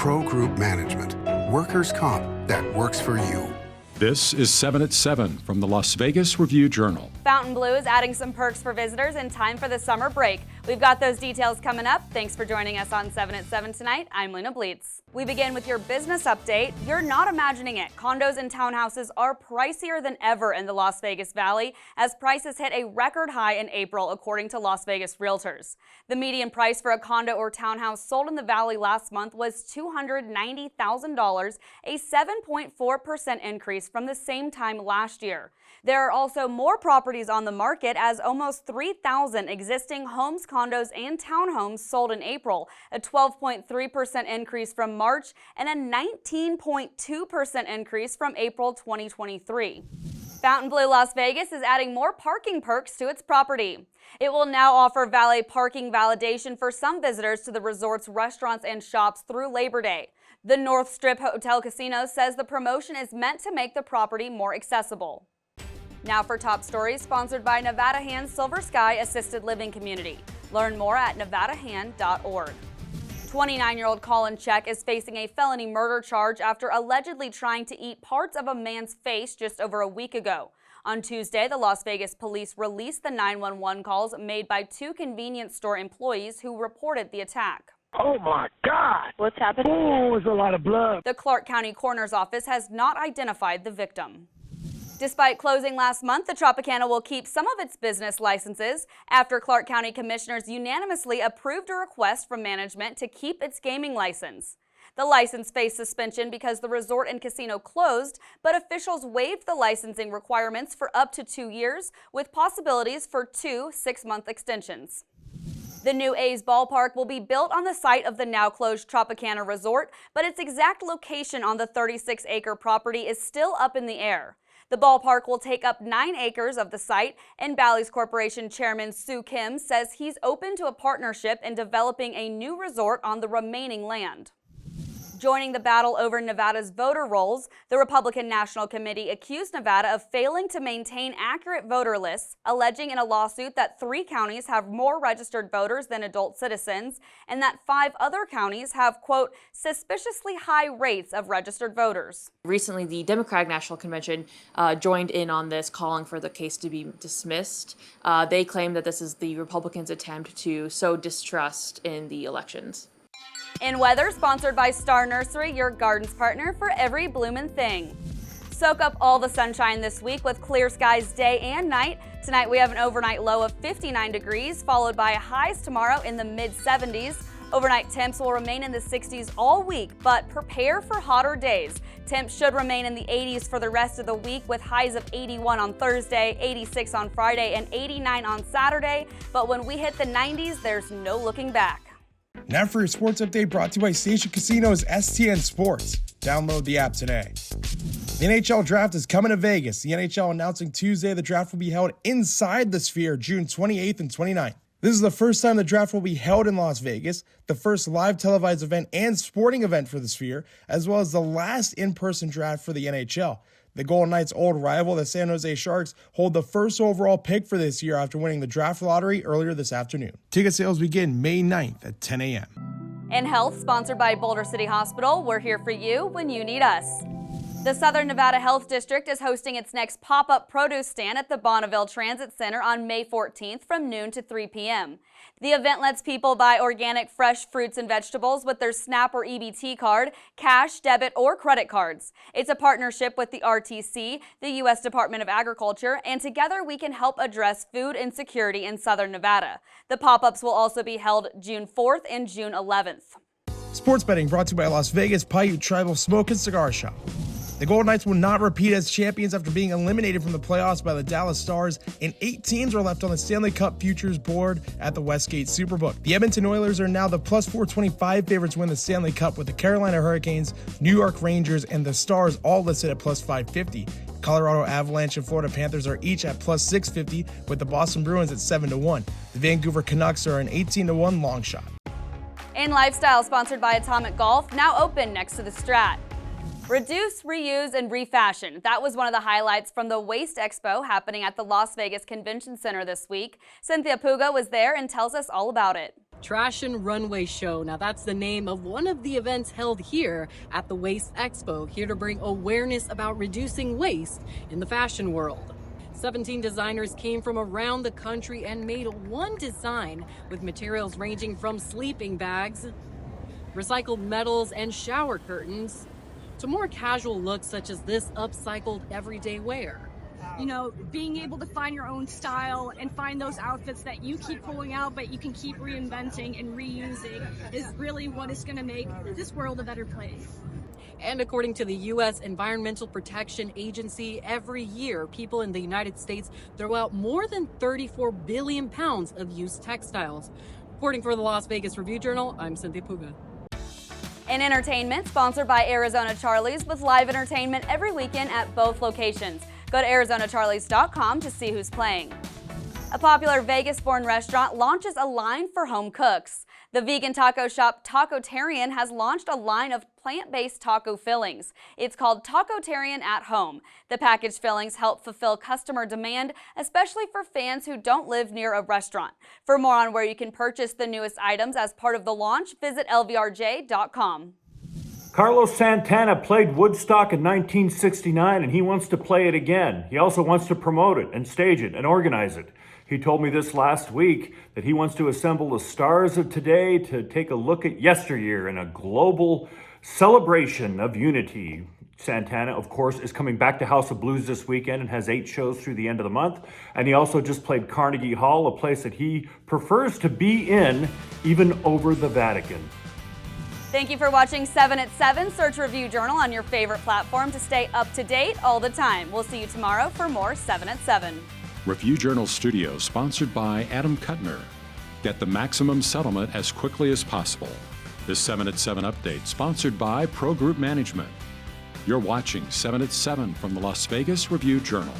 Pro Group Management. Workers' comp that works for you. This is 7 at 7 from the Las Vegas Review-Journal. Fontainebleau is adding some perks for visitors in time for the summer break. We've got those details coming up. Thanks for joining us on 7 at 7 tonight. I'm Lena Bleetz. We begin with your business update. You're not imagining it. Condos and townhouses are pricier than ever in the Las Vegas Valley as prices hit a record high in April, according to Las Vegas realtors. The median price for a condo or townhouse sold in the Valley last month was $290,000, a 7.4% increase from the same time last year. There are also more properties on the market as almost 3,000 existing homes, condos, and townhomes sold in April, a 12.3% increase from March and a 19.2% increase from April 2023. Fontainebleau Las Vegas is adding more parking perks to its property. It will now offer valet parking validation for some visitors to the resort's restaurants and shops through Labor Day. The North Strip Hotel Casino says the promotion is meant to make the property more accessible. Now for top stories, sponsored by Nevada Hand Silver Sky Assisted Living Community. Learn more at nevadahand.org. 29-year-old Colin Check is facing a felony murder charge after allegedly trying to eat parts of a man's face just over a week ago. On Tuesday, the Las Vegas police released the 911 calls made by two convenience store employees who reported the attack. Oh my God! What's happening? Oh, it's a lot of blood. The Clark County Coroner's Office has not identified the victim. Despite closing last month, the Tropicana will keep some of its business licenses after Clark County commissioners unanimously approved a request from management to keep its gaming license. The license faced suspension because the resort and casino closed, but officials waived the licensing requirements for up to 2 years, with possibilities for 2 6-month extensions. The new A's ballpark will be built on the site of the now-closed Tropicana Resort, but its exact location on the 36-acre property is still up in the air. The ballpark will take up 9 acres of the site, and Bally's Corporation Chairman Soo Kim says he's open to a partnership in developing a new resort on the remaining land. Joining the battle over Nevada's voter rolls, the Republican National Committee accused Nevada of failing to maintain accurate voter lists, alleging in a lawsuit that 3 counties have more registered voters than adult citizens, and that 5 other counties have, quote, suspiciously high rates of registered voters. Recently, the Democratic National Convention joined in on this, calling for the case to be dismissed. They claim that this is the Republicans' attempt to sow distrust in the elections. In weather, sponsored by Star Nursery, your garden's partner for every bloomin' thing. Soak up all the sunshine this week with clear skies day and night. Tonight we have an overnight low of 59 degrees, followed by highs tomorrow in the mid-70s. Overnight temps will remain in the 60s all week, but prepare for hotter days. Temps should remain in the 80s for the rest of the week, with highs of 81 on Thursday, 86 on Friday, and 89 on Saturday. But when we hit the 90s, there's no looking back. Now for your sports update, brought to you by Station Casino's STN Sports. Download the app today. The NHL draft is coming to Vegas. The NHL announcing Tuesday the draft will be held inside the Sphere June 28th and 29th. This is the first time the draft will be held in Las Vegas, the first live televised event and sporting event for the Sphere, as well as the last in-person draft for the NHL. The Golden Knights' old rival, the San Jose Sharks, hold the first overall pick for this year after winning the draft lottery earlier this afternoon. Ticket sales begin May 9th at 10 a.m. In health, sponsored by Boulder City Hospital, we're here for you when you need us. The Southern Nevada Health District is hosting its next pop-up produce stand at the Bonneville Transit Center on May 14th from noon to 3 p.m. The event lets people buy organic, fresh fruits and vegetables with their SNAP or EBT card, cash, debit, or credit cards. It's a partnership with the RTC, the U.S. Department of Agriculture, and together we can help address food insecurity in Southern Nevada. The pop-ups will also be held June 4th and June 11th. Sports betting brought to you by Las Vegas Paiute Tribal Smoke and Cigar Shop. The Golden Knights will not repeat as champions after being eliminated from the playoffs by the Dallas Stars, and 8 teams are left on the Stanley Cup Futures board at the Westgate Superbook. The Edmonton Oilers are now the plus 425 favorites to win the Stanley Cup, with the Carolina Hurricanes, New York Rangers, and the Stars all listed at plus 550. Colorado Avalanche and Florida Panthers are each at plus 650, with the Boston Bruins at 7-1. The Vancouver Canucks are an 18-1 long shot. In lifestyle, sponsored by Atomic Golf, now open next to the Strat. Reduce, reuse, and refashion. That was one of the highlights from the Waste Expo happening at the Las Vegas Convention Center this week. Cynthia Puga was there and tells us all about it. Trash and Runway Show. Now that's the name of one of the events held here at the Waste Expo, here to bring awareness about reducing waste in the fashion world. 17 designers came from around the country and made one design with materials ranging from sleeping bags, recycled metals and shower curtains, to more casual looks such as this upcycled everyday wear. You know, being able to find your own style and find those outfits that you keep pulling out but you can keep reinventing and reusing is really what is going to make this world a better place. And according to the U.S. Environmental Protection Agency, every year people in the United States throw out more than 34 billion pounds of used textiles. Reporting for the Las Vegas Review-Journal, I'm Cynthia Puga. In entertainment, sponsored by Arizona Charlie's, with live entertainment every weekend at both locations. Go to ArizonaCharlies.com to see who's playing. A popular Vegas-born restaurant launches a line for home cooks. The vegan taco shop Tacotarian has launched a line of plant-based taco fillings. It's called Tacotarian at Home. The packaged fillings help fulfill customer demand, especially for fans who don't live near a restaurant. For more on where you can purchase the newest items as part of the launch, visit lvrj.com. Carlos Santana played Woodstock in 1969 and he wants to play it again. He also wants to promote it and stage it and organize it. He told me this last week that he wants to assemble the stars of today to take a look at yesteryear in a global celebration of unity. Santana, of course, is coming back to House of Blues this weekend and has 8 shows through the end of the month. And he also just played Carnegie Hall, a place that he prefers to be in, even over the Vatican. Thank you for watching 7 at 7. Search Review Journal on your favorite platform to stay up to date all the time. We'll see you tomorrow for more 7 at 7. Review Journal Studio, sponsored by Adam Kuttner. Get the maximum settlement as quickly as possible. This 7 at 7 update, sponsored by Pro Group Management. You're watching 7 at 7 from the Las Vegas Review Journal.